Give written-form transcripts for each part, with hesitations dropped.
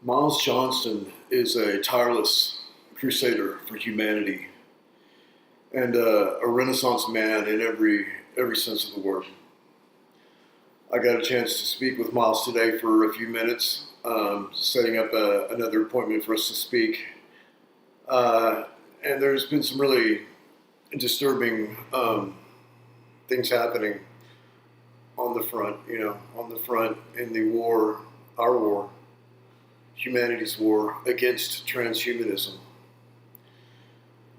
Miles Johnston is a tireless crusader for humanity and a Renaissance man in every sense of the word. I got a chance to speak with Miles today for a few minutes, setting up another appointment for us to speak. Uh, and there's been some really disturbing things happening on the front, on the front in the war, our war, humanity's war against transhumanism.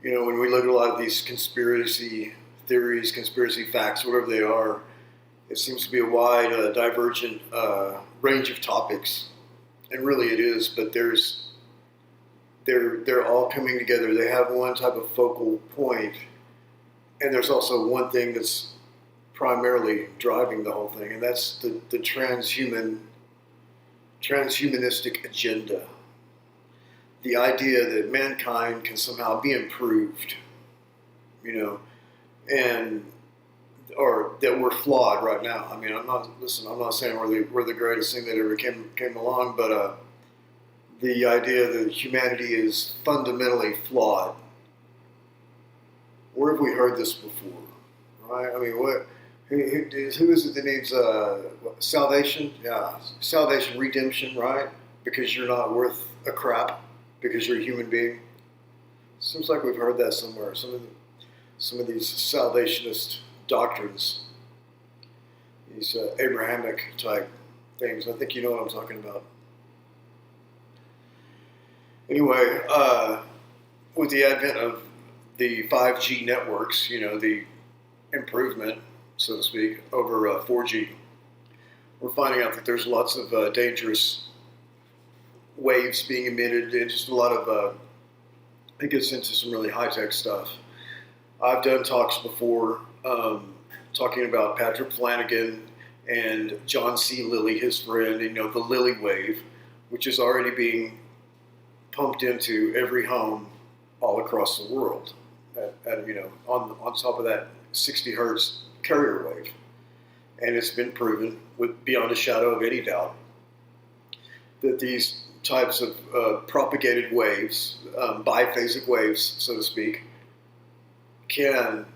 When we look at a lot of these conspiracy theories, conspiracy facts, whatever they are, it seems to be a wide, divergent range of topics, and really it is. But they're all coming together. They have one type of focal point, and there's also one thing that's primarily driving the whole thing, and that's the transhumanistic agenda. The idea that mankind can somehow be improved, and or that we're flawed right now. I mean, I'm not saying we're the greatest thing that ever came along, but the idea that humanity is fundamentally flawed. Where have we heard this before? Right? I mean, what? Who is it that needs salvation? Yeah, salvation, redemption, right? Because you're not worth a crap, because you're a human being. Seems like we've heard that somewhere. Some of these salvationist doctrines, these Abrahamic type things. I think you know what I'm talking about. Anyway, with the advent of the 5G networks, the improvement, so to speak, over 4G, we're finding out that there's lots of dangerous waves being emitted, and just a lot of, it gets into some really high-tech stuff. I've done talks before talking about Patrick Flanagan and John C. Lilly, his friend, the Lilly wave, which is already being pumped into every home all across the world, on top of that 60 hertz carrier wave. And it's been proven, beyond a shadow of any doubt, that these types of propagated waves, biphasic waves, so to speak, can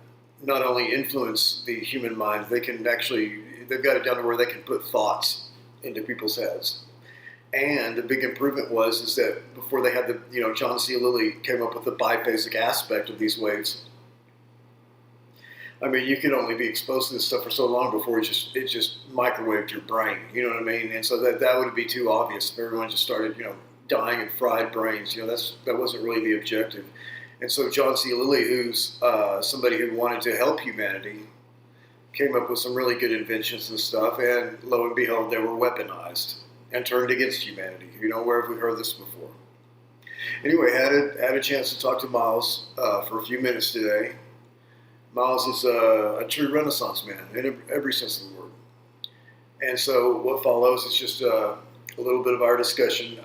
not only influence the human mind, they've got it down to where they can put thoughts into people's heads. And the big improvement is that before they had John C. Lilly came up with the biphasic aspect of these waves. I mean, you could only be exposed to this stuff for so long before it just microwaved your brain. You know what I mean? And so that would be too obvious if everyone just started, dying in fried brains. That wasn't really the objective. And so John C. Lilly, who's somebody who wanted to help humanity, came up with some really good inventions and stuff. And lo and behold, they were weaponized and turned against humanity. Where have we heard this before? Anyway, had a chance to talk to Miles for a few minutes today. Miles is a true Renaissance man in every sense of the word. And so what follows is just a little bit of our discussion.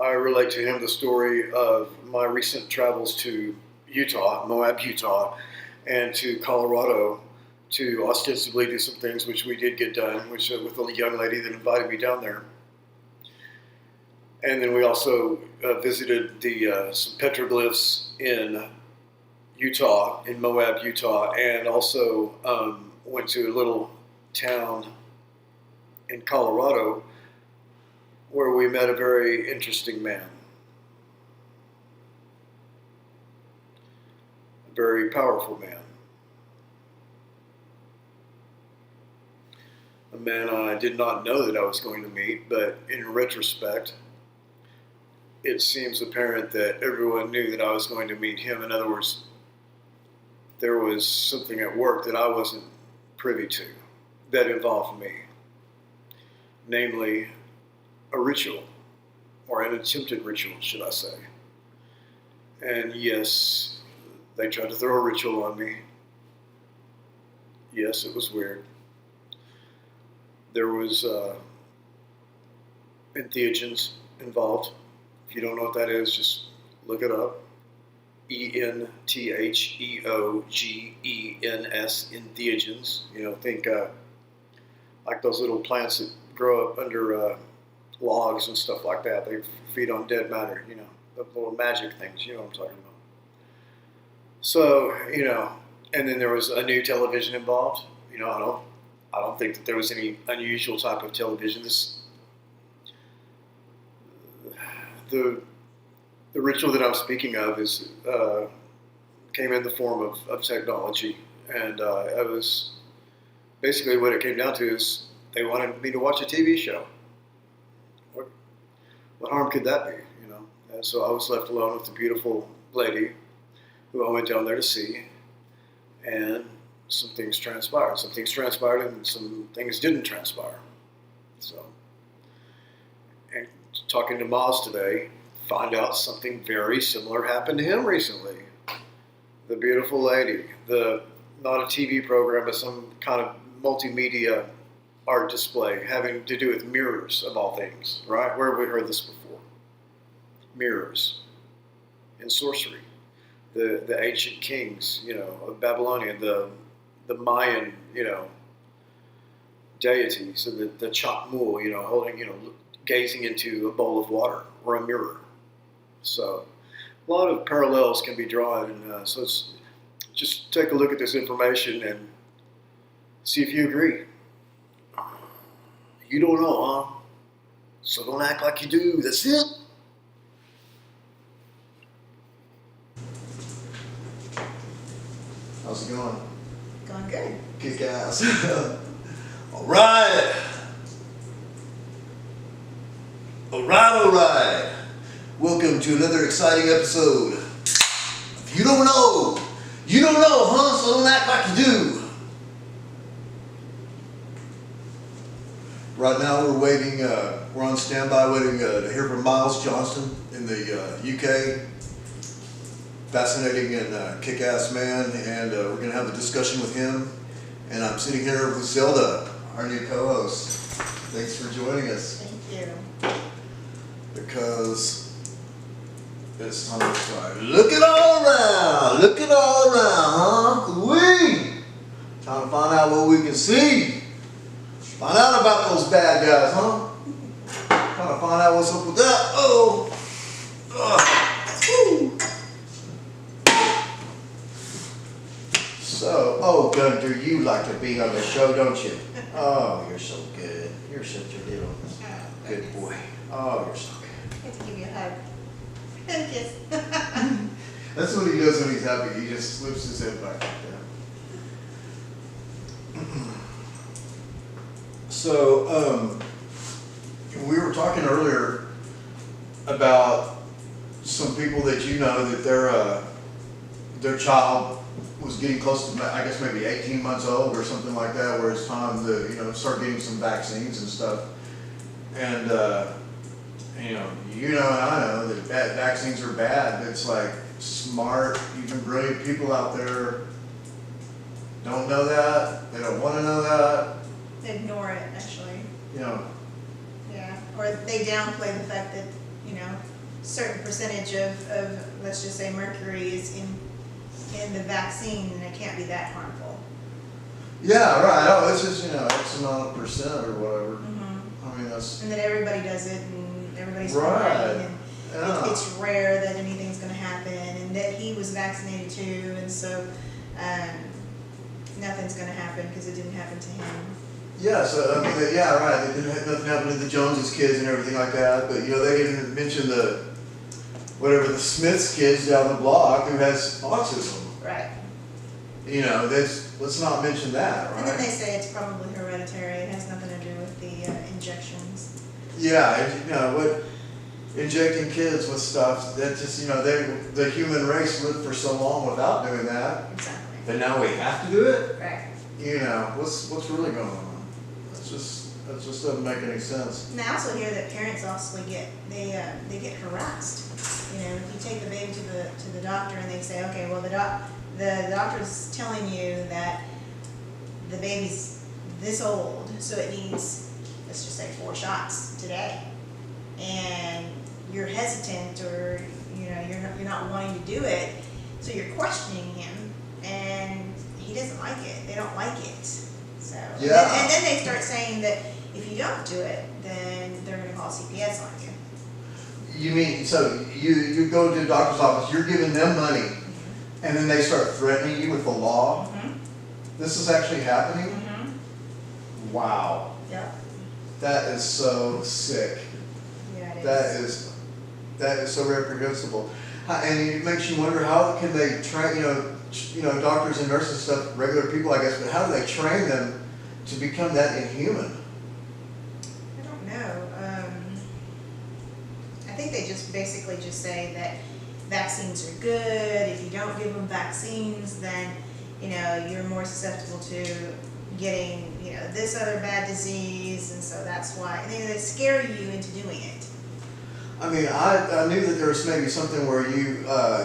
I relate to him the story of my recent travels to Utah, Moab, Utah, and to Colorado to ostensibly do some things which we did get done, with a young lady that invited me down there. And then we also visited some petroglyphs in Utah, in Moab, Utah, and also went to a little town in Colorado where we met a very interesting man. A very powerful man. A man I did not know that I was going to meet, but in retrospect, it seems apparent that everyone knew that I was going to meet him. In other words, there was something at work that I wasn't privy to that involved me, namely a ritual, or an attempted ritual, should I say. And yes, they tried to throw a ritual on me. Yes, it was weird. There was entheogens involved. If you don't know what that is, just look it up. Entheogens, entheogens. Think like those little plants that grow up under logs and stuff like that. They feed on dead matter, the little magic things, you know what I'm talking about. So, and then there was a new television involved. I don't think that there was any unusual type of television. The ritual that I'm speaking of came in the form of technology, and it was basically what it came down to is they wanted me to watch a TV show. What harm could that be, And so I was left alone with the beautiful lady who I went down there to see, and some things transpired. Some things transpired and some things didn't transpire. So, and talking to Maz today, find out something very similar happened to him recently. The beautiful lady, not a TV program, but some kind of multimedia art display having to do with mirrors of all things, right? Where have we heard this before? Mirrors and sorcery. The ancient kings, of Babylonia, the Mayan, deities, and the Chakmul, holding, gazing into a bowl of water or a mirror. So a lot of parallels can be drawn, and so it's just take a look at this information and see if you agree. You don't know, huh? So don't act like you do. That's it. How's it going? Going good. Kick ass. All right. All right. Welcome to another exciting episode. If you don't know, huh? So don't act like you do. Right now we're waiting, we're on standby waiting to hear from Johnston in the UK. Fascinating and kick-ass man, and we're going to have a discussion with him. And I'm sitting here with Zelda, our new co-host. Thanks for joining us. Thank you. Because it's time to start. Look it all around, huh? We trying to find out what we can see. Find out about those bad guys, huh? Trying to find out what's up with that. Woo. So, Gunter, you like to be on the show, don't you? Oh, you're so good. You're such a little good boy. Oh, you're so good. I have to give you a hug. And kiss. That's what he does when he's happy. He just slips his head back like that. So, we were talking earlier about some people that that their child was getting close to, I guess maybe 18 months old or something like that, where it's time to start getting some vaccines and stuff. And and I know that vaccines are bad. It's like smart, even brilliant people out there don't know that. They don't want to know that. They ignore it, actually. Yeah. Or they downplay the fact that, certain percentage of let's just say mercury is in the vaccine, and it can't be that harmful. Yeah, right. Oh, it's just, X amount of percent or whatever. Mm-hmm. I mean, that's... And that everybody does it, and everybody's right. fine, and it's rare that anything's going to happen, and that he was vaccinated too, and so nothing's going to happen because it didn't happen to him. Yeah, so, I mean, yeah, right. Nothing happened to the Joneses kids and everything like that, but, they didn't mention the Smiths kids down the block who has autism. Right. Let's not mention that, right? And then they say it's probably hereditary. It has nothing to do with the injections. Yeah, what injecting kids with stuff that just, the human race lived for so long without doing that. Exactly. But now we have to do it? Right. What's really going on? That just doesn't make any sense. And I also hear that parents also get harassed. If you take the baby to the doctor and they say, okay, well the doctor's telling you that the baby's this old, so it needs, let's just say 4 shots today, and you're hesitant, or you're not wanting to do it, so you're questioning him, and he doesn't like it. They don't like it. So yeah. and then they start saying that If you don't do it, then they're going to call CPS on you. You mean, so you go to the doctor's office, you're giving them money, Mm-hmm. and then they start threatening you with the law? Mm-hmm. This is actually happening? Mm-hmm. Wow. Yep. That is so sick. Yeah, it is. That is so reprehensible. And it makes you wonder, how can they train, doctors and nurses and stuff, regular people, I guess, but how do they train them to become that inhuman? I don't know. I think they just basically just say that vaccines are good. If you don't give them vaccines, then you're more susceptible to getting this other bad disease, and so that's why. And they scare you into doing it. I mean, I knew that there was maybe something where you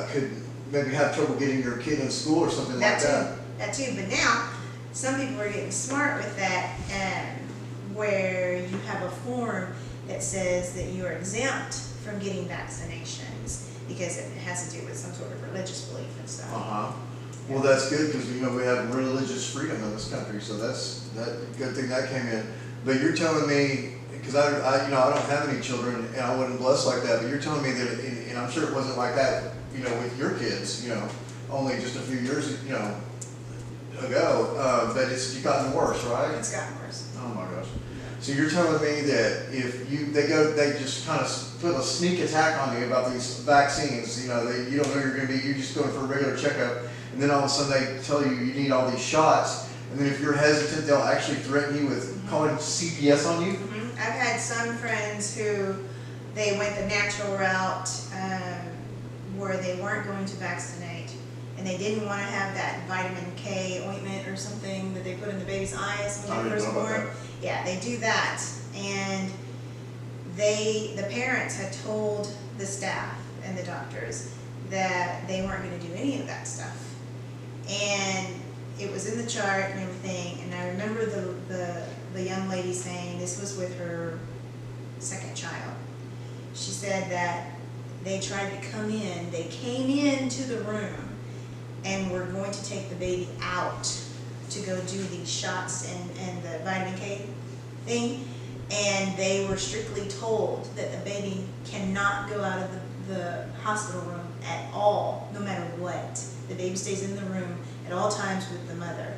could maybe have trouble getting your kid in school or something like that. That too. But now, some people are getting smart with that, where you have a form that says that you are exempt from getting vaccinations because it has to do with some sort of religious belief and stuff. Well, that's good because we have religious freedom in this country, so that's good thing that came in. But you're telling me, because I don't have any children and I wasn't blessed like that, but you're telling me that, and I'm sure it wasn't like that, with your kids, only just a few years, ago, but it's gotten worse, right? It's gotten worse. Oh my gosh. So you're telling me that if they just kind of put a sneak attack on you about these vaccines, you don't know you're going to be, you're just going for a regular checkup, and then all of a sudden they tell you need all these shots, and then if you're hesitant, they'll actually threaten you with calling CPS on you? Mm-hmm. I've had some friends who they went the natural route, where they weren't going to vaccinate, and they didn't want to have that vitamin K ointment or something that they put in the baby's eyes when they were first born. Yeah, they do that, and the parents had told the staff and the doctors that they weren't going to do any of that stuff, and it was in the chart and everything. And I remember the young lady saying, this was with her second child, she said that they tried to come in, they came into the room and were going to take the baby out to go do these shots and the vitamin K thing, and they were strictly told that the baby cannot go out of the hospital room at all, no matter what. The baby stays in the room at all times with the mother.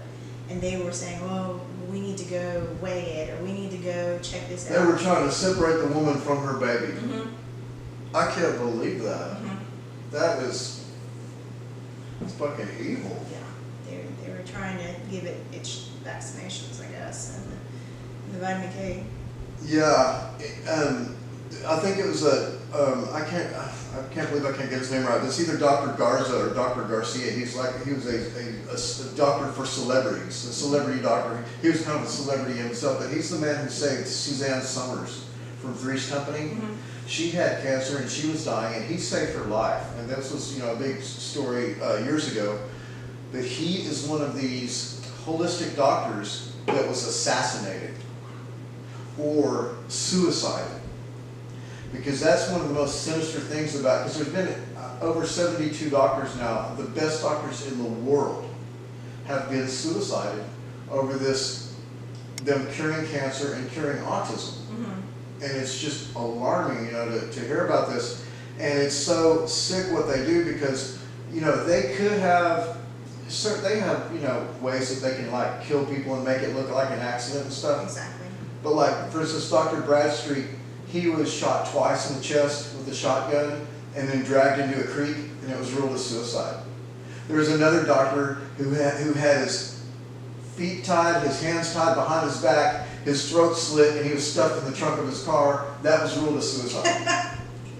And they were saying, well, we need to go weigh it, or we need to go check this out. They were trying to separate the woman from her baby. Mm-hmm. I can't believe that. Mm-hmm. That's fucking evil. Yeah, they were trying to give it its vaccinations, I guess, and the vitamin K. Yeah, I think it was I can't believe I can't get his name right. It's either Dr. Garza or Dr. Garcia. He was a doctor for celebrities, a celebrity doctor. He was kind of a celebrity himself, but he's the man who saved Suzanne Summers from Three's Company. Mm-hmm. She had cancer and she was dying, and he saved her life. And this was a big story years ago. But he is one of these holistic doctors that was assassinated or suicided. Because that's one of the most sinister things about, because there's been over 72 doctors now, the best doctors in the world have been suicided over them curing cancer and curing autism. Mm-hmm. And it's just alarming, to hear about this. And it's so sick what they do, because, they could have, they have, ways that they can kill people and make it look like an accident and stuff. Exactly. But for instance, Dr. Bradstreet, he was shot twice in the chest with a shotgun and then dragged into a creek, and it was ruled a suicide. There was another doctor who had his feet tied, his hands tied behind his back, his throat slit, and he was stuffed in the trunk of his car. That was ruled a suicide.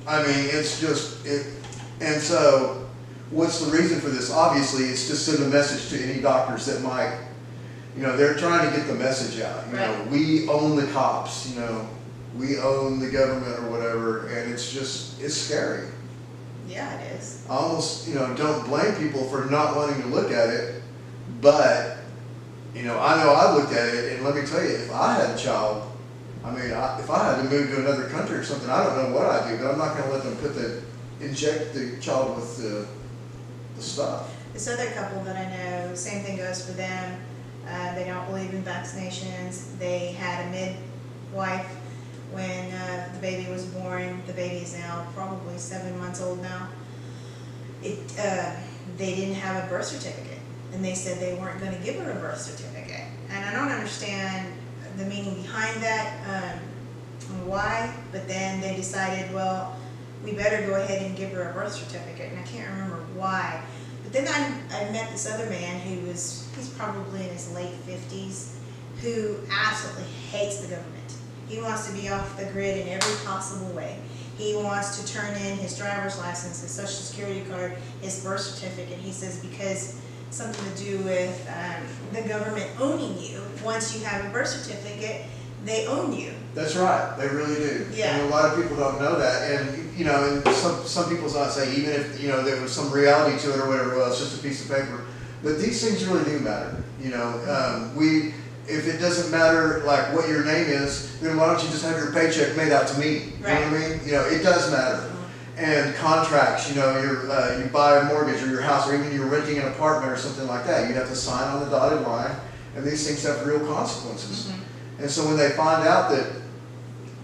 I mean, it's just, and so what's the reason for this? Obviously, it's to send a message to any doctors that might, they're trying to get the message out. Right. We own the cops, we own the government or whatever, and it's scary. Yeah, it is. I almost, don't blame people for not wanting to look at it, but, I know I looked at it, and let me tell you, if I had a child, if I had to move to another country or something, I don't know what I'd do, but I'm not going to let them inject the child with the stuff. This other couple that I know, same thing goes for them. They don't believe in vaccinations. They had a wife when the baby was born. The baby is now probably 7 months old now. They didn't have a birth certificate, and they said they weren't going to give her a birth certificate. And I don't understand the meaning behind that, why, but then they decided, well, we better go ahead and give her a birth certificate, and I can't remember why. But then I met this other man he's probably in his late 50s, who absolutely hates the government. He wants to be off the grid in every possible way. He wants to turn in his driver's license, his social security card, his birth certificate. He says because something to do with the government owning you. Once you have a birth certificate, they own you. That's right. They really do. Yeah. And a lot of people don't know that. And, you know, and some people might say, even if, you know, there was some reality to it or whatever, well, it's just a piece of paper. But these things really do matter. You know, if it doesn't matter, like, what your name is, then why don't you just have your paycheck made out to me? Right. You know what I mean? You know, it does matter. And contracts, you know, you buy a mortgage or your house, or even you're renting an apartment or something like that, you have to sign on the dotted line, and these things have real consequences. Mm-hmm. And so when they find out that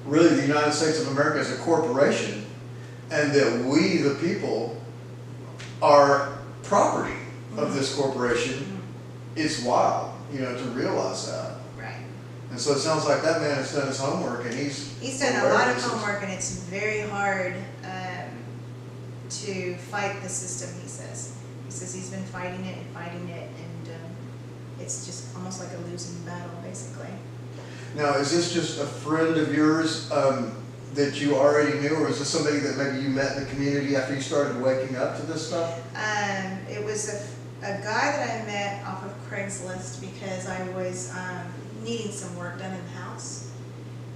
really the United States of America is a corporation, and that we, the people, are property of this corporation, it's wild, you know, to realize that. Right. And so it sounds like that man has done his homework, and he's done a lot of homework, and it's very hard to fight the system. He says he's been fighting it, and it's just almost like a losing battle, basically. Now, is this just a friend of yours that you already knew, or is this somebody that maybe you met in the community after you started waking up to this stuff? It was a guy that I met off of Craigslist because I was needing some work done in the house,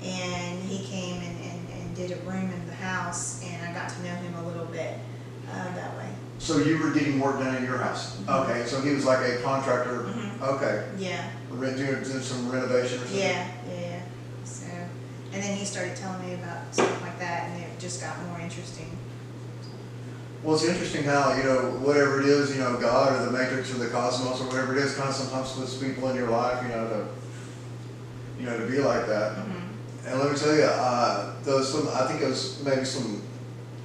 and he came and did a room in the house, and I got to know him a little bit that way. So you were getting work done in your house? Mm-hmm. Okay, so he was like a contractor. Mm-hmm. Okay. Yeah. Doing some renovation or something? Yeah. So, and then he started telling me about stuff like that, and it just got more interesting. Well, it's interesting how, you know, whatever it is, you know, God or the Matrix or the cosmos or whatever it is, kind of sometimes puts people in your life, to be like that. Mm-hmm. And let me tell you, I think it was maybe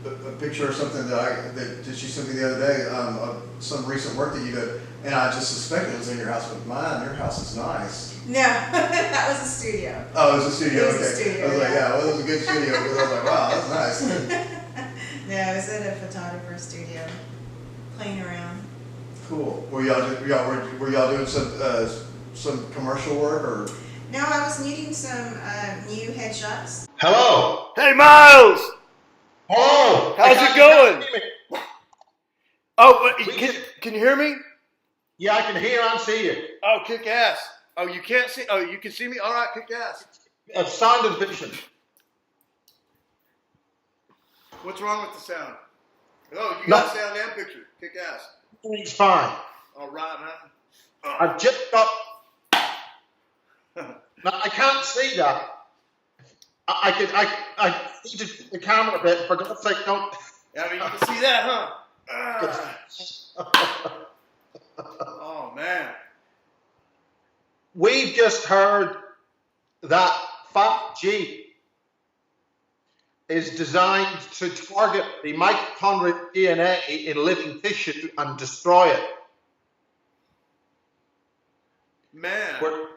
a picture or something that she sent me the other day of some recent work that you did, and I just suspected it was in your house, but your house is nice. No, that was a studio. Oh, it was a studio. It was okay. a studio, I was like, well, it was a good studio, because I was like, wow, that's nice. No, it was at a photographer's studio, playing around. Cool. Were y'all doing some commercial work or? No, I was needing some new headshots. Hello. Hey, Miles! Oh, How's it going? Oh, can you hear me? Yeah, I can hear and see you. Oh, kick ass. Oh, you can't see? Oh, you can see me? All right, kick ass. Sound and vision. What's wrong with the sound? Oh, you got sound and picture. Kick ass. It's fine. All right, man. Oh. I've just got. Now, I can't see that. I need to the camera a bit. For God's sake, don't. Yeah, I mean, you can see that, huh? Oh, man. We've just heard that 5G is designed to target the mitochondrial DNA in living tissue and destroy it. Man. We're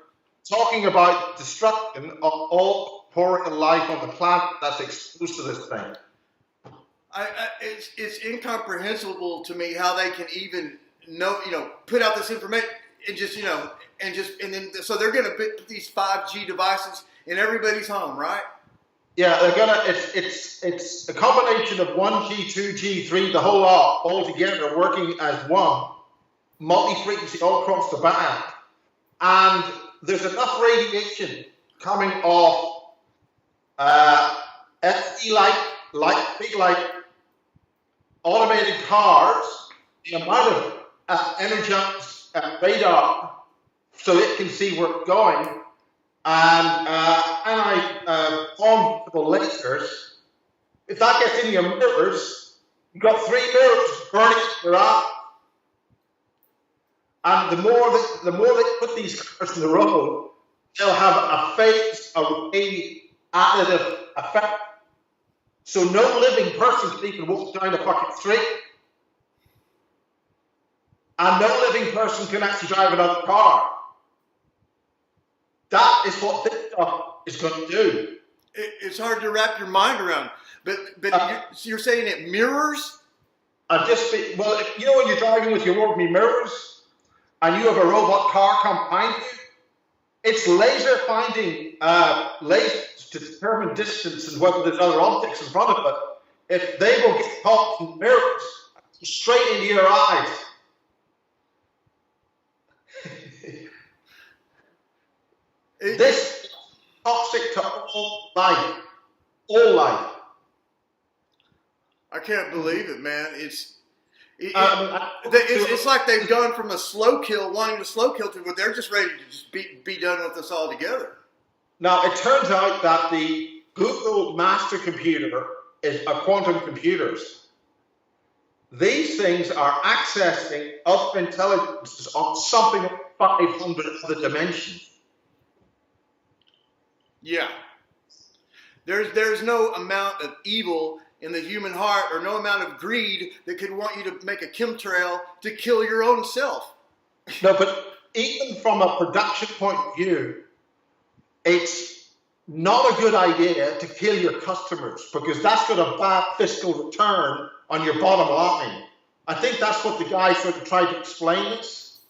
talking about destruction of all corporeal life on the planet that's exposed to this thing. It's incomprehensible to me how they can even put out this information and then so they're going to put these 5G devices in everybody's home, right? Yeah, they're gonna. It's a combination of 1G, 2G, 3, the whole lot, all together working as one, multi-frequency all across the band, and there's enough radiation coming off LED light, big light, automated cars, the amount of energized radar, so it can see where it's going. And on-portable lasers, if that gets in your mirrors, you've got 3 mirrors burning your eye. And the more they put these cars in the road, they'll have a phase array additive effect. So no living person can even walk down the fucking street. And no living person can actually drive another car. That is what this stuff is going to do. It's hard to wrap your mind around. But you're saying it mirrors? Well, you know when you're driving with your ordinary mirrors and you have a robot car come behind you, it's laser finding lasers to determine distance and whether there's other objects in front of it. If they will get caught in mirrors straight into your eyes. This is toxic to all life. All life. I can't believe it, man. It's like they've gone from a slow kill, wanting to slow kill, to where they're just ready to just be done with us altogether. Now, it turns out that the Google master computer is a quantum computers. These things are accessing other intelligences on something like 500 other dimensions. Yeah. There's no amount of evil in the human heart, or no amount of greed that could want you to make a chemtrail to kill your own self. No, but even from a production point of view, it's not a good idea to kill your customers, because that's got a bad fiscal return on your bottom line. I think that's what the guy sort of tried to explain this.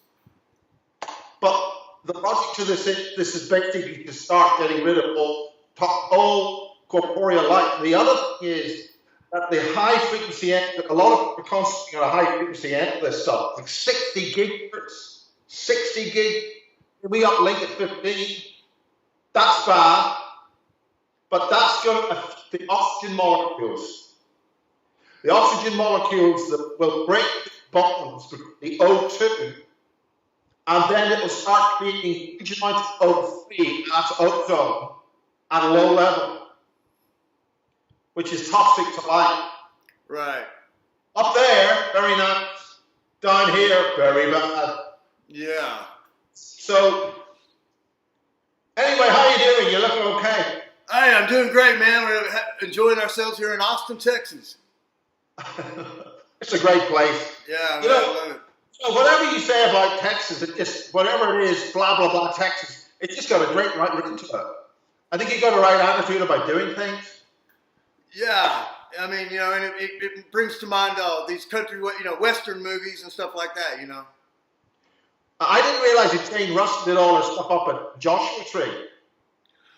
But the logic to this is basically to start getting rid of all corporeal life. The other thing is that the high frequency end, a lot of people are concentrating on a high frequency end of this stuff, like 60 gigahertz, 60 gig, we uplink at 15. That's bad, but that's going to affect the oxygen molecules. The oxygen molecules that will break the bonds between the O2, and then it will start creating huge amounts of O3, that's ozone, at a low level, which is toxic to life. Right. Up there, very nice. Down here, very bad. Yeah. So, anyway, how are you doing? You're looking okay. Hey, I'm doing great, man. We're enjoying ourselves here in Austin, Texas. It's a great place. Yeah, I love it. So whatever you say about Texas, it just, whatever it is, blah, blah, blah, Texas, it's just got a great right ring to it. I think you got a right attitude about doing things. Yeah, I mean, and it brings to mind these country, Western movies and stuff like that, I didn't realize that Jane Russell did all her stuff up at Joshua Tree.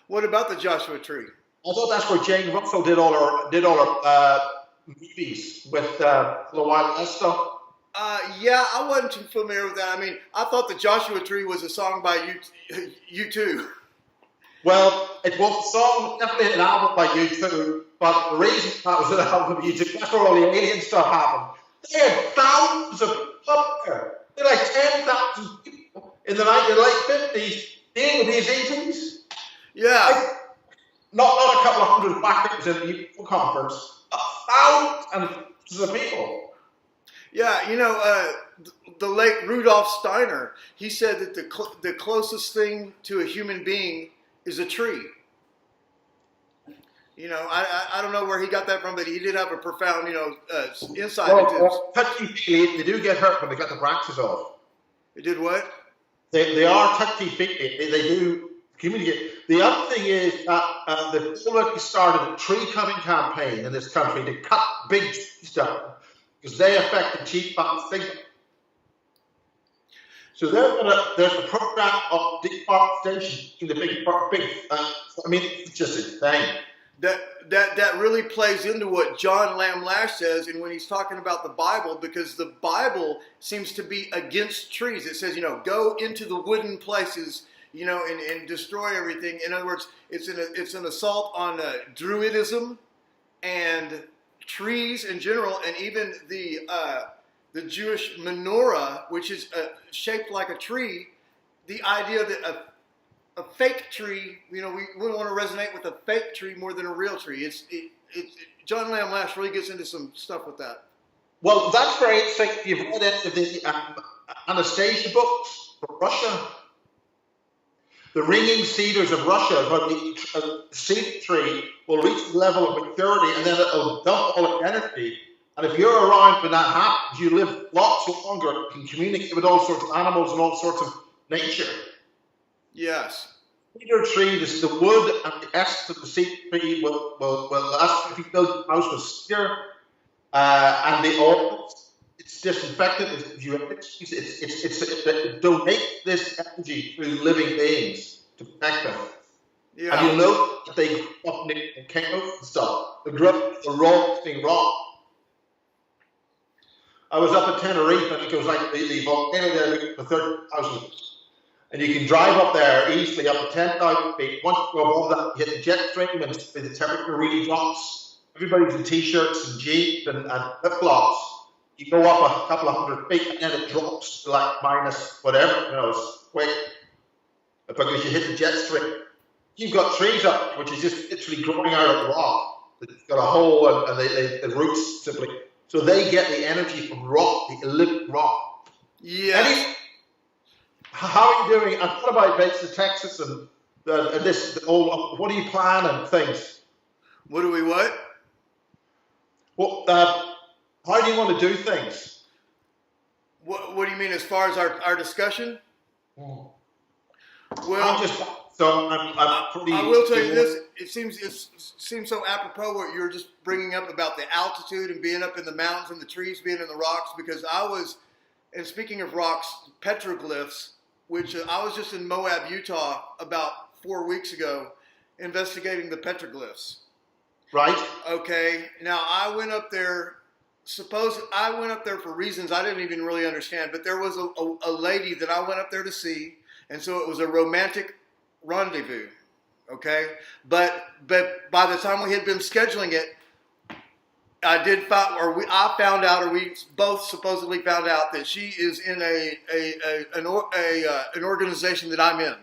What about the Joshua Tree? I thought that's where Jane Russell did all her movies with the Wild West stuff. Yeah, I wasn't too familiar with that. I mean, I thought the Joshua Tree was a song by U2. Well, it was a song, definitely an album by U2, but the reason that was an album by U2, that's where all the alien stuff happened. They had thousands of people up there. They had like 10,000 people in the late 50s dealing with these aliens. Yeah. Like, not a couple of hundred backers in the UFO conference, thousands of people. Yeah, the late Rudolf Steiner, he said that the closest thing to a human being is a tree. I don't know where he got that from, but he did have a profound, insight into this. Touchy-feely, they do get hurt when they got the branches off. They did what? They are touchy-feely. They do communicate. The other thing is that they've already started a tree-cutting campaign in this country to cut big trees down, because they affect the cheap signal. So there's a program of deforestation in the big. It's just a thing. That really plays into what John Lamb Lash says, and when he's talking about the Bible, because the Bible seems to be against trees. It says, go into the wooden places, and destroy everything. In other words, it's an assault on Druidism and trees in general, and even the Jewish menorah, which is shaped like a tree. The idea that a fake tree, we want to resonate with a fake tree more than a real tree. John Lamb Lash really gets into some stuff with that. Well, that's very interesting. You've read any of the Anastasia books from Russia. The ringing cedars of Russia, where the cedar tree will reach the level of maturity and then it'll dump all its energy. And if you're around when that happens, you live lots longer and can communicate with all sorts of animals and all sorts of nature. Yes. Cedar tree, this, the wood and the essence of the cedar tree that's if you build a house with cedar, and the oil, it's disinfected, it donates this energy to living beings to protect them. Yeah. And you'll know that they grow up near volcanoes and stuff. They grow up the rotting rock. I was up at Tenerife, and it goes like the volcano there for 30,000. And you can drive up there easily, up to 10,000 feet. Once you go above that, you hit the jet stream, and the temperature really drops. Everybody's in t-shirts and jeans and flip-flops. You go up a couple of hundred feet, and then it drops to like minus whatever, it's quick. Because you hit the jet stream. You've got trees up, which is just literally growing out of the rock. It's got a hole, and the roots simply. So they get the energy from rock, the living rock. Yes. How are you doing? I've thought about bits of Texas and what do you plan and things? What do we what? Well, how do you want to do things? What do you mean as far as our discussion? Well, I'm pretty. I will tell you this. It seems so apropos what you were just bringing up about the altitude and being up in the mountains and the trees being in the rocks, because and speaking of rocks, petroglyphs, which I was just in Moab, Utah about 4 weeks ago investigating the petroglyphs. Right. Okay. Now I went up there. I went up there for reasons I didn't even really understand, but there was a lady that I went up there to see, and so it was a romantic rendezvous. Okay. But by the time we had been scheduling it, I found out, or we both supposedly found out, that she is in an organization that I'm in.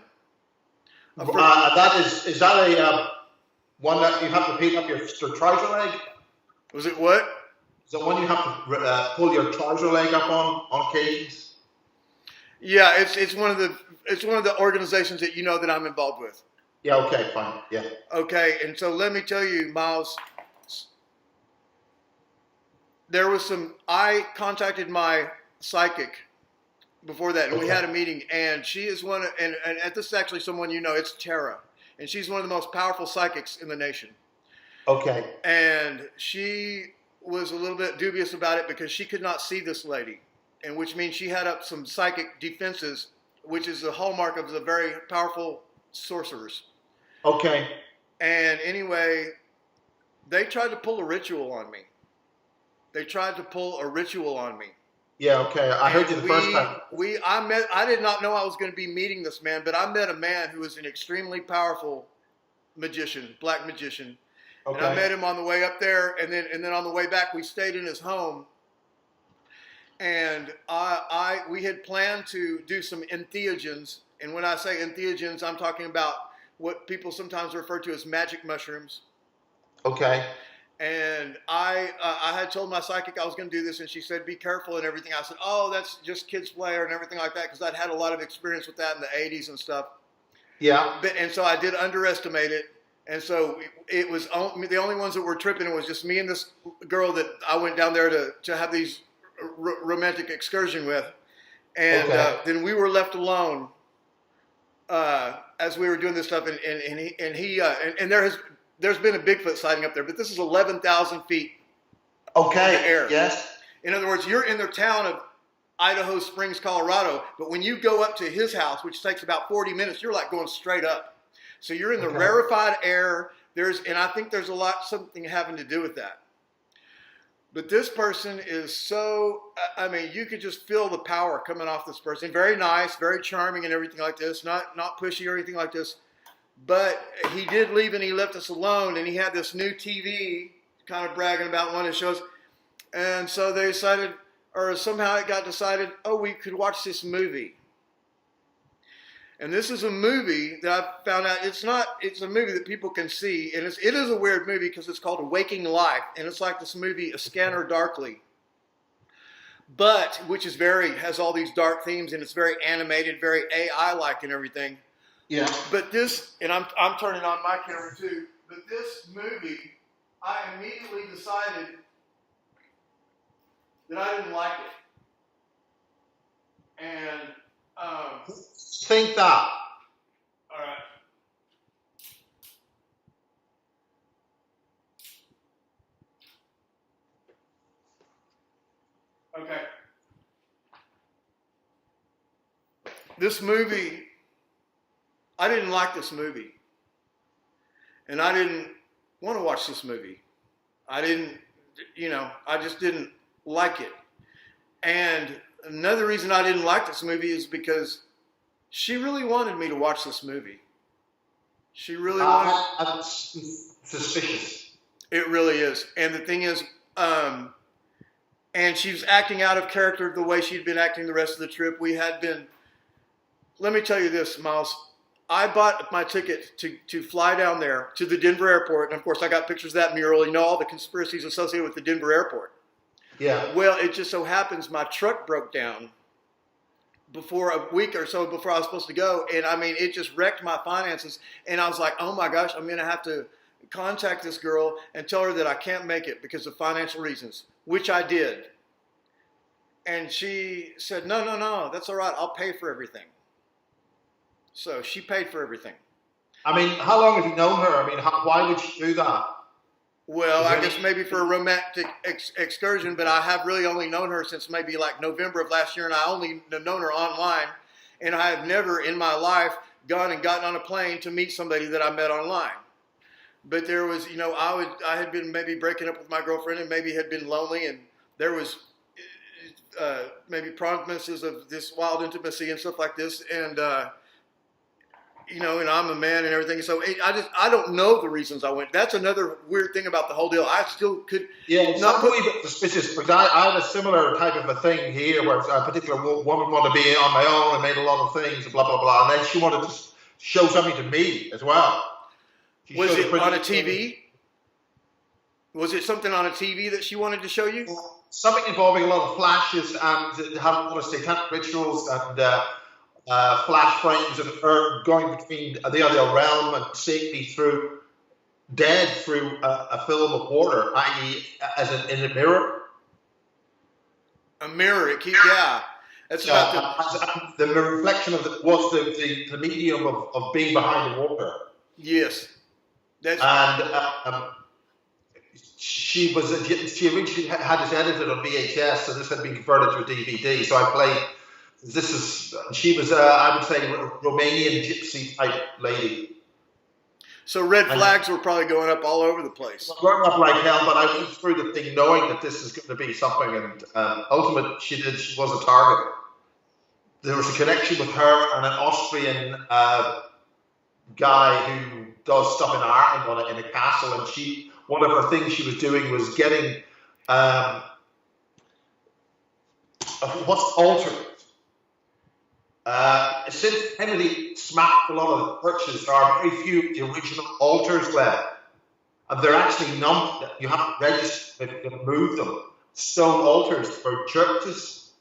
Is that a one that you have to pick up your trouser leg? Was it what? Is that one you have to pull your trouser leg up on occasions? Yeah, it's one of the organizations that you know that I'm involved with. Yeah. Okay. Fine. Yeah. Okay, and so let me tell you, Miles. I contacted my psychic before that, and we had a meeting, and she is and this is actually someone you know, it's Tara, and she's one of the most powerful psychics in the nation. Okay. And she was a little bit dubious about it because she could not see this lady, and which means she had up some psychic defenses, which is the hallmark of the very powerful sorcerers. Okay. And anyway, they tried to pull a ritual on me. Yeah, okay. I heard you the first time. I did not know I was going to be meeting this man, but I met a man who is an extremely powerful magician, black magician. Okay. And I met him on the way up there, and then on the way back, we stayed in his home. And we had planned to do some entheogens. And when I say entheogens, I'm talking about what people sometimes refer to as magic mushrooms. Okay. And I had told my psychic I was going to do this, and she said, be careful and everything. I said, oh, that's just kids' play and everything like that, because I'd had a lot of experience with that in the 80s and stuff. Yeah. And so I did underestimate it. And so it was the only ones that were tripping. It was just me and this girl that I went down there to have these romantic excursion with. And then we were left alone as we were doing this stuff. And there's been a Bigfoot sighting up there, but this is 11,000 feet in the air. Yes. In other words, you're in the town of Idaho Springs, Colorado, but when you go up to his house, which takes about 40 minutes, you're like going straight up. So you're in the rarefied air. And I think there's something having to do with that. But this person is you could just feel the power coming off this person. Very nice, very charming and everything like this. Not pushy or anything like this. But he did leave, and he left us alone, and he had this new TV, kind of bragging about one of his shows. And so they decided, or somehow it got decided, we could watch this movie. And this is a movie that I found out, it's a movie that people can see, and it is a weird movie because it's called Waking Life, and it's like this movie, A Scanner Darkly. But, which is has all these dark themes, and it's very animated, very AI-like and everything. Yeah. But this, and I'm turning on my camera too. But this movie, I immediately decided that I didn't like it. And Think that. all right. Okay. This movie, I didn't like this movie. And I didn't want to watch this movie. I didn't, I just didn't like it. And another reason I didn't like this movie is because she really wanted me to watch this movie. She really wanted. That's suspicious. It really is. And the thing is, and she was acting out of character the way she'd been acting the rest of the trip. We had been, let me tell you this, Miles. I bought my ticket to fly down there to the Denver airport. And of course, I got pictures of that mural. You know, all the conspiracies associated with the Denver airport. Yeah. Well, it just so happens my truck broke down before a week or so before I was supposed to go. And I mean, it just wrecked my finances. And I was like, oh my gosh, I'm going to have to contact this girl and tell her that I can't make it because of financial reasons, which I did. And she said, no, that's all right. I'll pay for everything. So she paid for everything. I mean, how long have you known her? I mean, why would she do that? Well, I guess maybe for a romantic excursion, but I have really only known her since maybe like November of last year, and I only known her online, and I have never in my life gone and gotten on a plane to meet somebody that I met online. But there was, I had been maybe breaking up with my girlfriend and maybe had been lonely, and there was maybe promises of this wild intimacy and stuff like this, and and I'm a man and everything. So I don't know the reasons I went. That's another weird thing about the whole deal. I still could. Yeah, it's not a wee bit suspicious because I had a similar type of a thing here where a particular woman wanted to be on my own and made a lot of things and blah, blah, blah. And then she wanted to show something to me as well. Was it on a TV? Was it something on a TV that she wanted to show you? Something involving a lot of flashes and it had a lot of satanic rituals and flash frames of her going between the other realm and seeing me through a film of water, i.e., in a mirror. A mirror, yeah. That's about the reflection of the medium of being behind the water. Yes, she originally had this edited on VHS, so this had been converted to a DVD. So I played. She was, I would say, Romanian gypsy type lady. So red flags were probably going up all over the place. Going up like hell, but I went through the thing knowing that this is going to be something, and ultimately she was a target. There was a connection with her and an Austrian guy who does stuff in Ireland in a castle, and one of her things she was doing was getting what's altered. Since Kennedy smacked a lot of the churches, there are very few of the original altars left. And they're actually numbered. You have to register if you can move them. Stone altars for churches.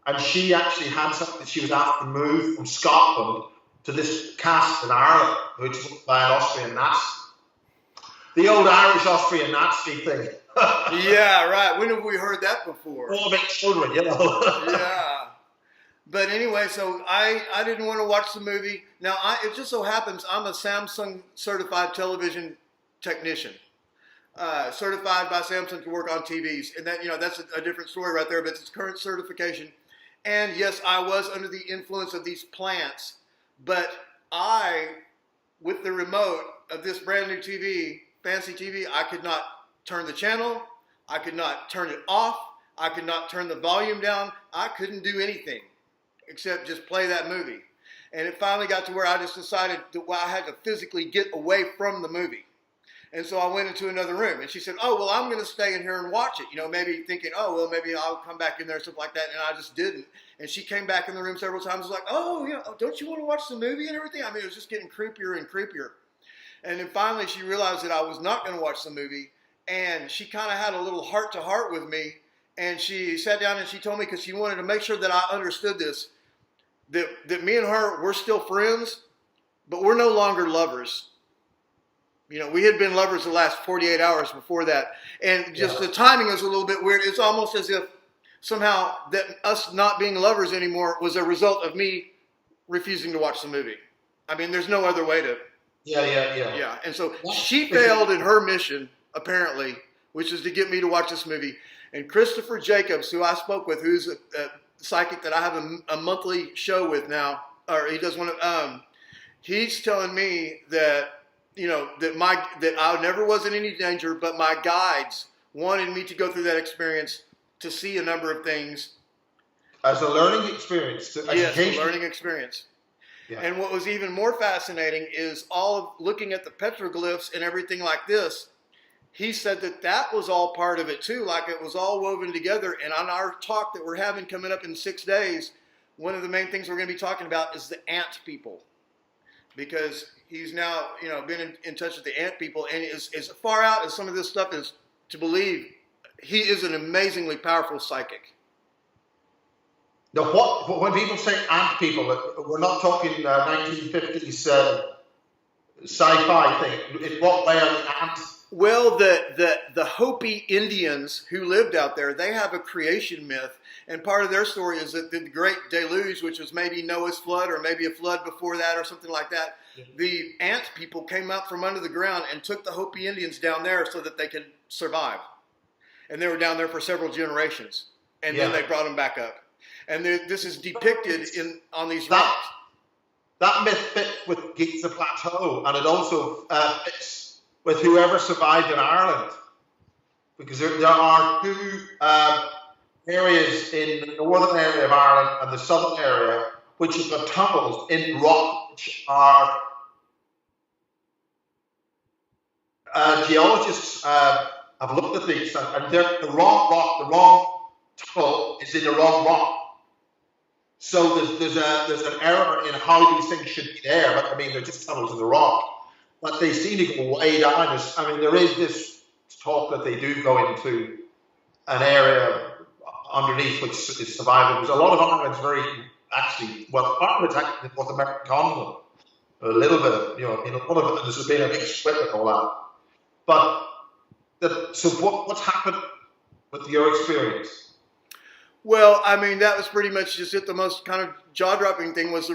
And she actually had something that she was asked to move from Scotland to this castle in Ireland, which was by an Austrian Nazi. The old Irish-Austrian Nazi thing. Yeah, right. When have we heard that before? All about children, Yeah. But anyway, so I didn't want to watch the movie. Now, it just so happens I'm a Samsung certified television technician, certified by Samsung to work on TVs. And that, that's a different story right there, but it's current certification. And yes, I was under the influence of these plants, but with the remote of this brand new TV, fancy TV, I could not turn the channel. I could not turn it off. I could not turn the volume down. I couldn't do anything except just play that movie. And it finally got to where I just decided that I had to physically get away from the movie. And so I went into another room. And she said, oh, well, I'm going to stay in here and watch it. Maybe thinking, oh, well, maybe I'll come back in there, stuff like that. And I just didn't. And she came back in the room several times. Was like, oh, don't you want to watch the movie and everything? I mean, it was just getting creepier and creepier. And then finally she realized that I was not going to watch the movie. And she kind of had a little heart-to-heart with me. And she sat down and she told me, because she wanted to make sure that I understood this, that me and her, we're still friends, but we're no longer lovers. You know, we had been lovers the last 48 hours before that. And just the timing is a little bit weird. It's almost as if somehow that us not being lovers anymore was a result of me refusing to watch the movie. I mean, there's no other way to. Yeah. And so she failed in her mission, apparently, which is to get me to watch this movie. And Christopher Jacobs, who I spoke with, who's a psychic that I have a monthly show with now, or he does one of, he's telling me that, you know, that I never was in any danger, but my guides wanted me to go through that experience to see a number of things. As a learning experience. Yes, a learning experience. Yeah. And what was even more fascinating is all of looking at the petroglyphs and everything like this. He said that was all part of it too, like it was all woven together. And on our talk that we're having coming up in 6 days, one of the main things we're going to be talking about is the ant people. Because he's now, you know, been in touch with the ant people, and as far out as some of this stuff is to believe, he is an amazingly powerful psychic. Now, when people say ant people, we're not talking 1950s sci-fi thing. In what way are the ants? Well, the Hopi Indians who lived out there, they have a creation myth. And part of their story is that the Great Deluge, which was maybe Noah's flood or maybe a flood before that or something like that, the ant people came up from under the ground and took the Hopi Indians down there so that they could survive. And they were down there for several generations. And then they brought them back up. And this is depicted on these rocks. That myth fits with Giza Plateau, and it also fits with whoever survived in Ireland. Because there are two areas in the northern area of Ireland and the southern area which have got tunnels in rock, which are geologists have looked at these, and the wrong tunnel is in the wrong rock. So there's an error in how these things should be there, but I mean they're just tunnels in the rock. But they seem to go way down. I mean, there is this talk that they do go into an area underneath which is survivable. Because a lot of Ireland's part of it's actually the North American continent. A little bit of, a lot of it, there's been a big split and all that. But so what's happened with your experience? Well, I mean, that was pretty much just it. The most kind of jaw-dropping thing was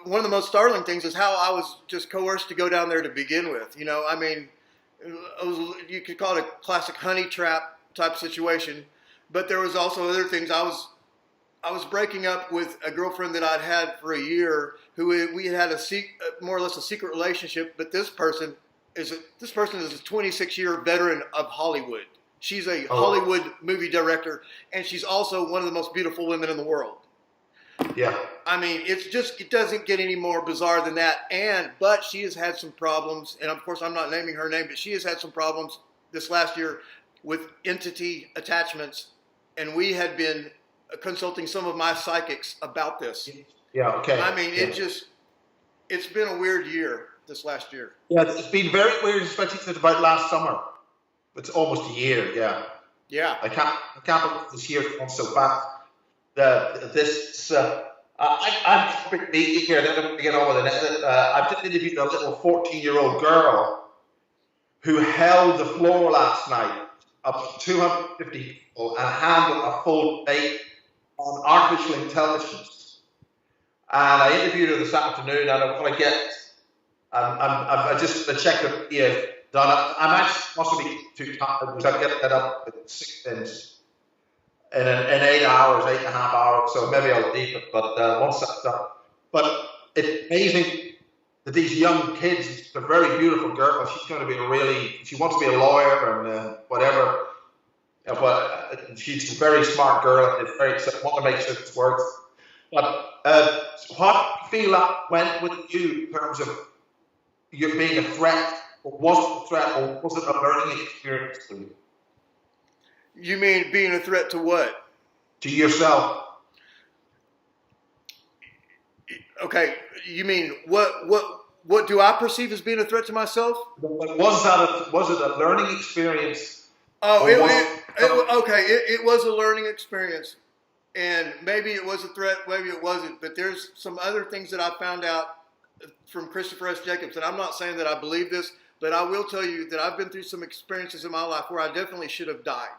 one of the most startling things is how I was just coerced to go down there to begin with. You know, I mean, you could call it a classic honey trap type situation. But there was also other things. I was breaking up with a girlfriend that I'd had for a year, who we had more or less a secret relationship. But this person is a 26-year veteran of Hollywood. She's a Hollywood movie director, and she's also one of the most beautiful women in the world. Yeah. I mean, it doesn't get any more bizarre than that. But she has had some problems, and of course I'm not naming her name, but she has had some problems this last year with entity attachments, and we had been consulting some of my psychics about this. Yeah, okay. I mean, it's been a weird year this last year. Yeah, it's been very weird, especially since about last summer. It's almost a year, yeah. Yeah. I can't believe this year's gone so fast. I'm completely here. Then I'm going to get on with it. I've just interviewed a little 14-year-old girl who held the floor last night of 250 people and handled a full debate on artificial intelligence. And I interviewed her this afternoon, and I want to get. I just checked the done. I'm actually possibly too tired because I get that up in 8 hours, 8.5 hours. So maybe I'll leave it. But once that's done, but it's amazing that these young kids, a very beautiful girl. She's going to be she wants to be a lawyer and whatever. But she's a very smart girl and I want to make sure this works. But what do you feel that went with you in terms of you being a threat? Or was it a threat, or was it a learning experience for you? You mean being a threat to what? To yourself. Okay, you mean what do I perceive as being a threat to myself? Was it a learning experience? Oh, it was a learning experience, and maybe it was a threat, maybe it wasn't. But there's some other things that I found out from Christopher S. Jacobs, and I'm not saying that I believe this, but I will tell you that I've been through some experiences in my life where I definitely should have died.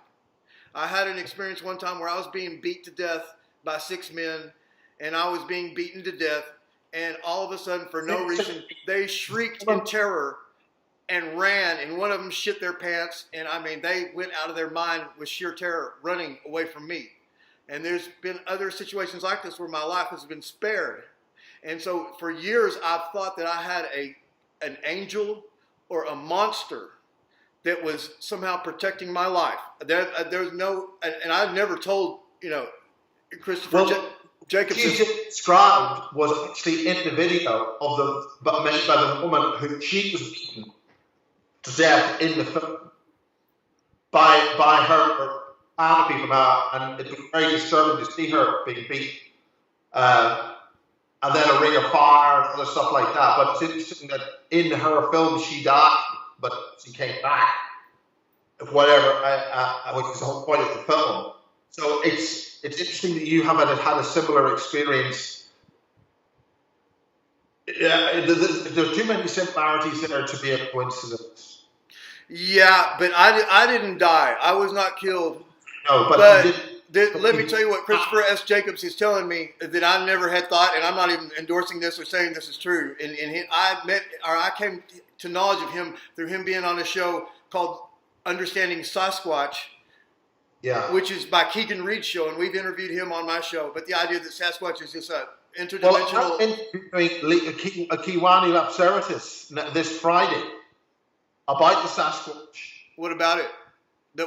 I had an experience one time where I was being beat to death by 6 men, and I was being beaten to death, and all of a sudden, for no reason, they shrieked in terror and ran, and one of them shit their pants, and I mean, they went out of their mind with sheer terror, running away from me. And there's been other situations like this where my life has been spared. And so for years, I've thought that I had an angel or a monster that was somehow protecting my life. There's no, and I've never told, Christopher Jacobs. She just described was actually in the video of made by the woman who she was beaten to death in the film by her family from her, and it was very disturbing to see her being beaten. And then a ring of fire and other stuff like that. But it's interesting that in her film she died, but she came back. Whatever, which is the whole point of the film. So it's interesting that you haven't had a similar experience. Yeah, there's too many similarities there to be a coincidence. Yeah, but I didn't die. I was not killed. No, but let me tell you what Christopher S. Jacobs is telling me that I never had thought, and I'm not even endorsing this or saying this is true. And I came to knowledge of him through him being on a show called Understanding Sasquatch, which is by Keegan Reed's show, and we've interviewed him on my show. But the idea that Sasquatch is just a interdimensional. Well, I'm interviewing Kiwani Lapseritis this Friday about the Sasquatch. What about it? He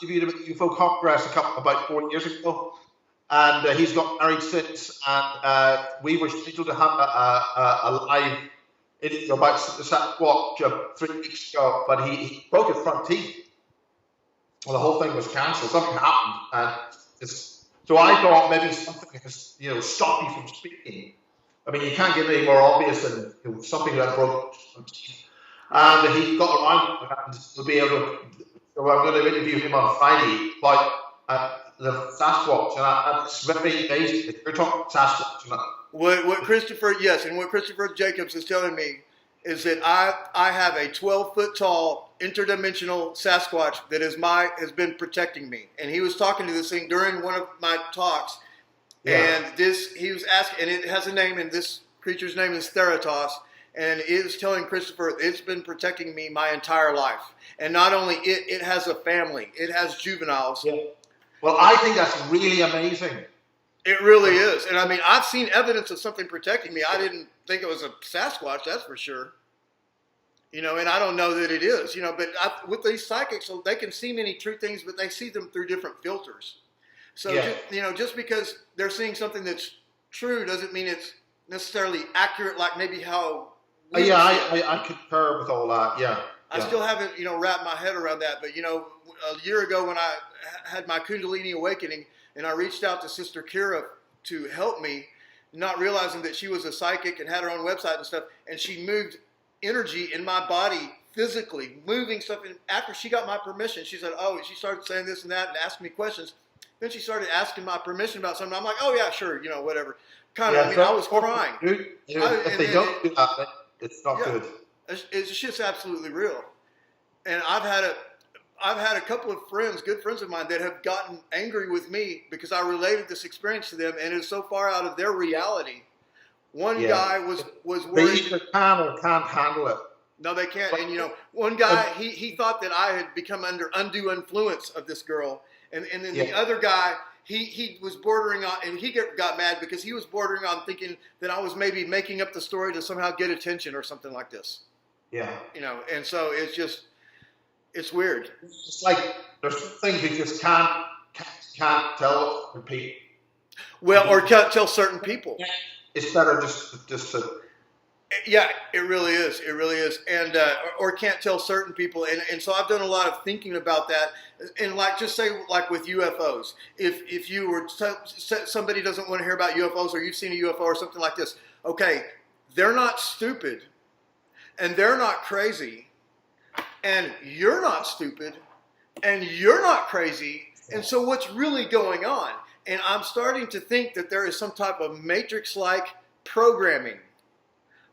interviewed him at UFO Congress about 4 years ago, and he's got married since. And we were scheduled to have a live interview about the Sasquatch 3 weeks ago, but he broke his front teeth. Well, the whole thing was cancelled. Something happened, and so I thought maybe something has stopped me from speaking. I mean, you can't get any more obvious than something that broke his front teeth. And he got around and will be able to. So I'm going to interview him on Friday about the Sasquatch, and it's very amazing. You're talking Sasquatch. What Christopher Jacobs is telling me is that I have a 12-foot tall interdimensional Sasquatch that has been protecting me. And he was talking to this thing during one of my talks, and he was asking, and it has a name, and this creature's name is Theratos. And it is telling Christopher it's been protecting me my entire life. And not only it has a family. It has juveniles. Yeah. Well, I think that's really amazing. It really is. And I mean, I've seen evidence of something protecting me. I didn't think it was a Sasquatch, that's for sure. And I don't know that it is. But with these psychics, they can see many true things, but they see them through different filters. So, just because they're seeing something that's true doesn't mean it's necessarily accurate, like maybe how... I concur with all that. Yeah, I still haven't, wrapped my head around that. But a year ago when I had my Kundalini awakening, and I reached out to Sister Kira to help me, not realizing that she was a psychic and had her own website and stuff, and she moved energy in my body physically, moving stuff. And after she got my permission, she said, she started saying this and that and asking me questions. Then she started asking my permission about something. I'm like, oh yeah, sure, whatever. I was crying. If they don't do that, it's not good. It's just absolutely real. And I've had a couple of friends, good friends of mine, that have gotten angry with me because I related this experience to them, and it's so far out of their reality. One guy was worried. They either can or can't handle it. No, they can't. And one guy he thought that I had become under undue influence of this girl, and then the other guy. He was bordering on, and he got mad because he was bordering on thinking that I was maybe making up the story to somehow get attention or something like this. Yeah. And so it's weird. It's like there's some things you just can't tell people. Well, or can't tell certain people. It's better just to. Yeah, it really is. It really is. And, or can't tell certain people. And so I've done a lot of thinking about that. And just say with UFOs, if you were, somebody doesn't want to hear about UFOs or you've seen a UFO or something like this. Okay, they're not stupid and they're not crazy and you're not stupid and you're not crazy. And so what's really going on? And I'm starting to think that there is some type of matrix-like programming,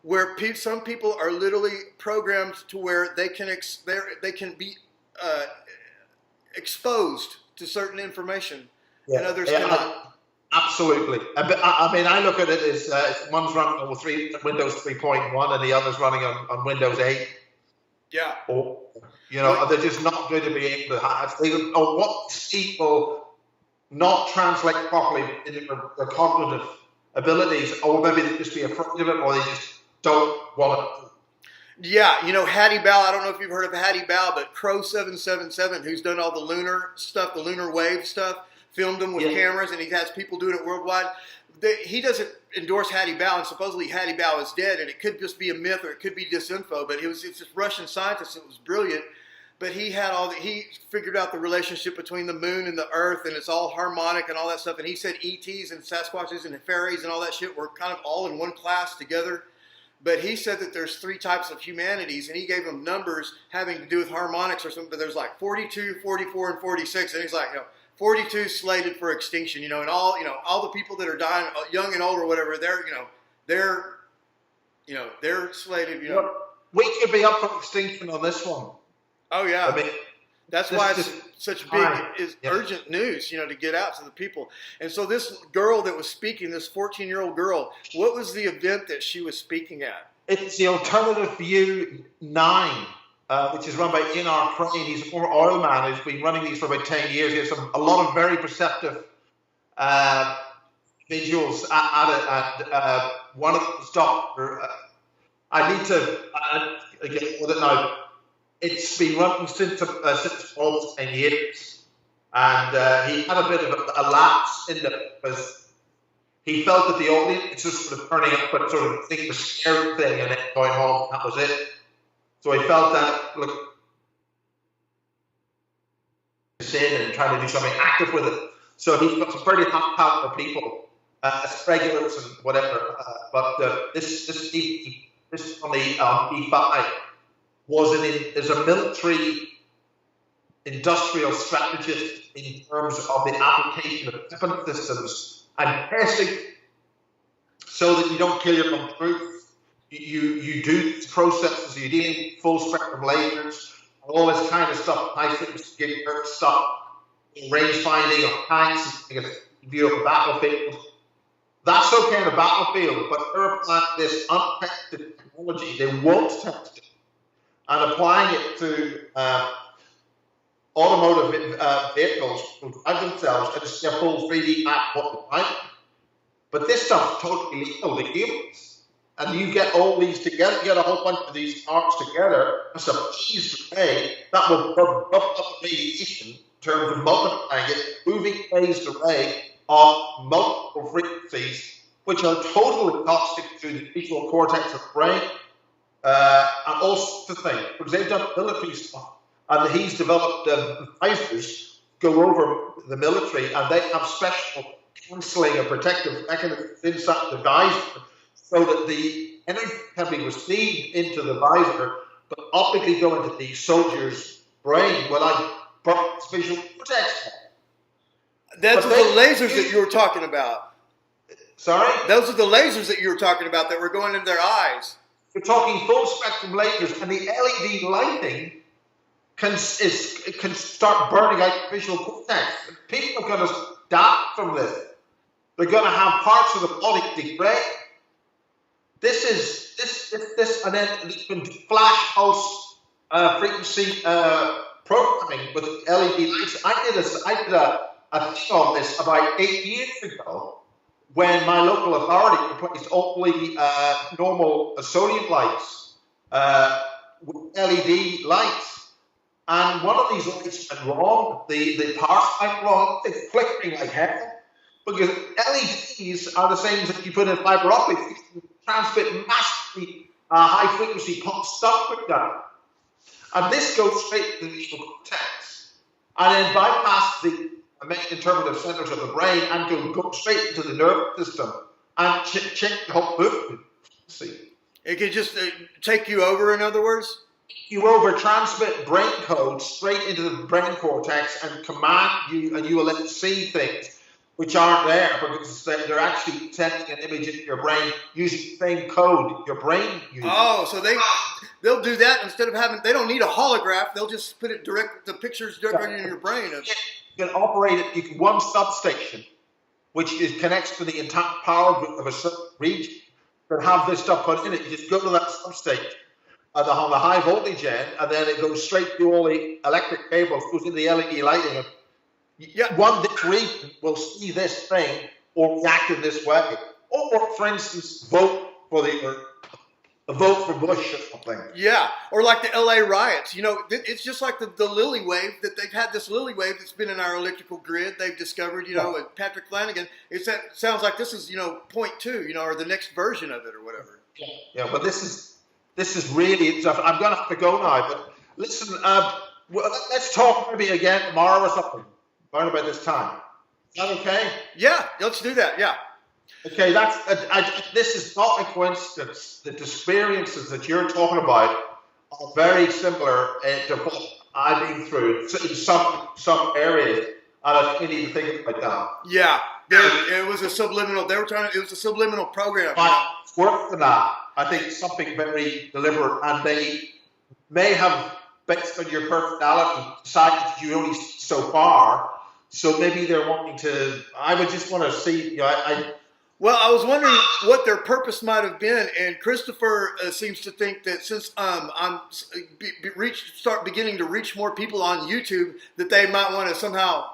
where some people are literally programmed to where they can be exposed to certain information, and others cannot. Absolutely. I mean, I look at it as one's running on Windows 3.1 and the other's running on Windows 8. Yeah. Or, they're just not going to be able to have. Or what people not translate properly into their cognitive abilities, or maybe they just be afraid of it, or they just don't want it. Yeah, Hattie Bow, I don't know if you've heard of Hattie Bow, but Crow777, who's done all the lunar stuff, the lunar wave stuff, filmed them with cameras, and he has people doing it worldwide. He doesn't endorse Hattie Bow, and supposedly Hattie Bow is dead, and it could just be a myth or it could be disinfo, but it's this Russian scientist that was brilliant, but he figured out the relationship between the moon and the earth, and it's all harmonic and all that stuff, and he said ETs and Sasquatches and fairies and all that shit were kind of all in one class together. But he said that there's 3 types of humanities, and he gave them numbers having to do with harmonics or something. But there's like 42, 44, and 46, and he's like, 42 slated for extinction, and all the people that are dying, young and old or whatever, they're slated, We could be up for extinction on this one. Oh yeah. I mean, that's why it's such big, urgent news, to get out to the people. And so this girl that was speaking, this 14-year-old girl, what was the event that she was speaking at? It's the Alternative View 9, which is run by Ayin Thropos. He's a former oil man who's been running these for about 10 years. He has a lot of very perceptive visuals at it. And one of them stopped. I need to get with it now. It's been running since almost 10 years, and he had a bit of a lapse in it because he felt that the audience was sort of turning up and sort of think the scary thing and then going home, that was it. So he felt that, look, in and trying to do something active with it. So he's got some pretty high-power people, regulars and whatever. But this on the E5 is a military industrial strategist in terms of the application of weapon systems and testing so that you don't kill your own troops. You do these processes, you deal full spectrum lasers, all this kind of stuff, high frequency stuff, range finding of tanks, view of a battlefield. That's okay in a battlefield, but they're applying this untested technology. They won't test it. And applying it to automotive vehicles will drive themselves and see a full 3D map what they're driving. But this stuff's totally legal to humans. And you get all these together, you get a whole bunch of these cars together, that's a phased array that will bump up radiation in terms of multiplying it, moving phased array of multiple frequencies, which are totally toxic to the visual cortex of the brain. And all sorts of things, because they've done military stuff, and he's developed visors go over the military, and they have special cancelling and protective mechanisms inside the visor, so that the energy can be received into the visor, but optically go into the soldier's brain without burst visual cortex. That's the lasers that you were talking about. Sorry? Those are the lasers that you were talking about that were going into their eyes. We're talking full spectrum lasers, and the LED lighting can start burning out the visual cortex. People are going to die from this. They're going to have parts of the body degrade. This, and then you can flash pulse frequency programming with LED lights. I did a thing on this about 8 years ago, when my local authority replaced all the normal sodium lights with LED lights. And one of these lights went wrong, the power went wrong, it's flickering like hell. Because LEDs are the same as you put in fiber optics, you can transmit massively high frequency pulse stuff with that. And this goes straight to the visual cortex. And then bypass the main interpretive centers of the brain and go straight into the nervous system and check the whole movement. See, it could just take you over. In other words, you over transmit brain code straight into the brain cortex and command you, and you will let it see things. which aren't there because they're actually sending an image into your brain using the same code your brain uses. Oh, so they'll do that instead of they don't need a holograph. They'll just put it the pictures directly in your brain. You can operate it. You can one substation, which connects to the entire power grid of a certain region, that have this stuff put in it. You just go to that substation on the high voltage end, and then it goes straight through all the electric cables, goes into the LED lighting. This region will see this thing or react in this way. Or, for instance, vote for Bush or something. Yeah, or like the LA riots. It's just like the lily wave that they've had. This lily wave that's been in our electrical grid. They've discovered, with Patrick Flanagan. Sounds like this is, point 2, or the next version of it or whatever. Yeah, but this is really tough. I'm going to have to go now. But listen, let's talk maybe again tomorrow or something. Around about this time. Is that okay? Yeah, let's do that. Yeah. Okay, this is not a coincidence. The experiences that you're talking about are very similar to what I've been through in some areas, and I think you need to think about that. Yeah, it was a subliminal. It was a subliminal program. But worse than that, I think something very deliberate, and they may have, based on your personality, decided that you only see so far. So maybe they're wanting to. I would just want to see. Well, I was wondering what their purpose might have been, and Christopher seems to think that since I'm beginning to reach more people on YouTube, that they might want to somehow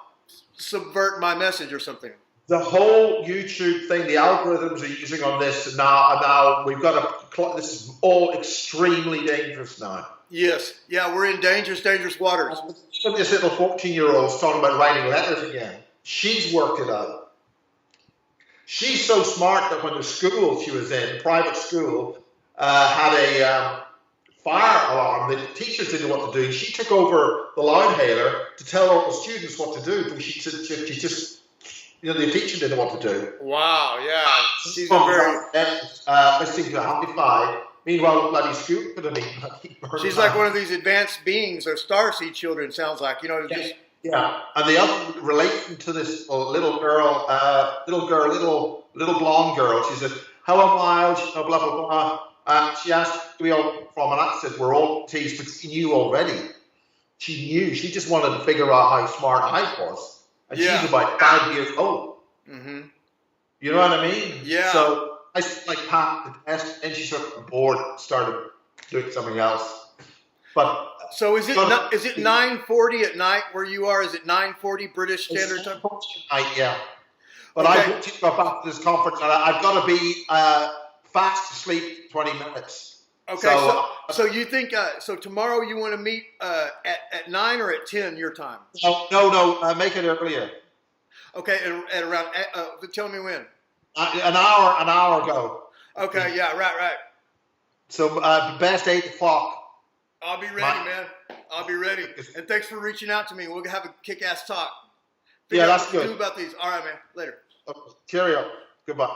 subvert my message or something. The whole YouTube thing, the algorithms are using on this now we've got this is all extremely dangerous now. Yes, yeah, we're in dangerous waters. This little 14-year-old's talking about writing letters again. She's worked it out. She's so smart that when the school she was in, private school, had a fire alarm, the teachers didn't know what to do. She took over the loudhailer to tell all the students what to do. She just the teacher didn't know what to do. Wow, yeah. She's listening to Amplify. Meanwhile, bloody school could have been. She's like one of these advanced beings or starseed children. Sounds like Yeah, and the other relation to this little blonde girl. She said, "Hello, Miles." Blah blah blah. She asked, "Where we all from?" And I said, "We're all teased," but she knew already. She knew. She just wanted to figure out how smart I was, and she's about 5 years old. Mm-hmm. You know what I mean? Yeah. So I passed the test, and she sort of bored, started doing something else. But so is it 9:40 at night where you are? Is it 9:40 British Standard Time? Yeah. But okay. I want to go back to this conference, and I've got to be fast asleep 20 minutes. Okay, so you think so tomorrow you want to meet at 9 or at 10 your time? No, make it earlier. Okay, at around tell me when. An hour ago. Okay, yeah, right. So best 8 o'clock. I'll be ready, man. I'll be ready. And thanks for reaching out to me. We'll have a kick-ass talk. Yeah, that's good. Do about these. All right, man. Later. Cheerio. Goodbye.